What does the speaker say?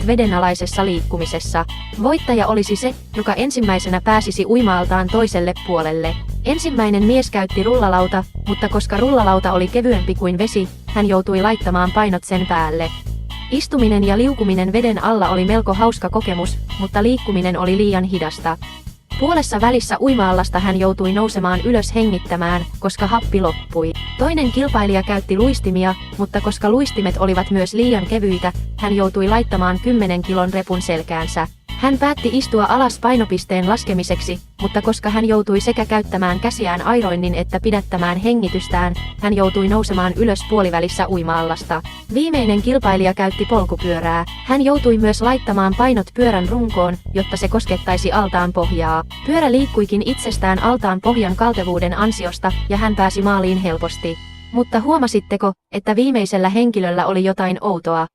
kilpailut vedenalaisessa liikkumisessa. Voittaja olisi se, joka ensimmäisenä pääsisi uima-altaan toiselle puolelle. Ensimmäinen mies käytti rullalauta, mutta koska rullalauta oli kevyempi kuin vesi, hän joutui laittamaan painot sen päälle. Istuminen ja liukuminen veden alla oli melko hauska kokemus, mutta liikkuminen oli liian hidasta. Puolessa välissä uima-allasta hän joutui nousemaan ylös hengittämään, koska happi loppui. Toinen kilpailija käytti luistimia, mutta koska luistimet olivat myös liian kevyitä, hän joutui laittamaan 10 kilon repun selkäänsä. Hän päätti istua alas painopisteen laskemiseksi, mutta koska hän joutui sekä käyttämään käsiään airoinnin että pidättämään hengitystään, hän joutui nousemaan ylös puolivälissä uima-allasta. Viimeinen kilpailija käytti polkupyörää. Hän joutui myös laittamaan painot pyörän runkoon, jotta se koskettaisi altaan pohjaa. Pyörä liikkuikin itsestään altaan pohjan kaltevuuden ansiosta, ja hän pääsi maaliin helposti. Mutta huomasitteko, että viimeisellä henkilöllä oli jotain outoa?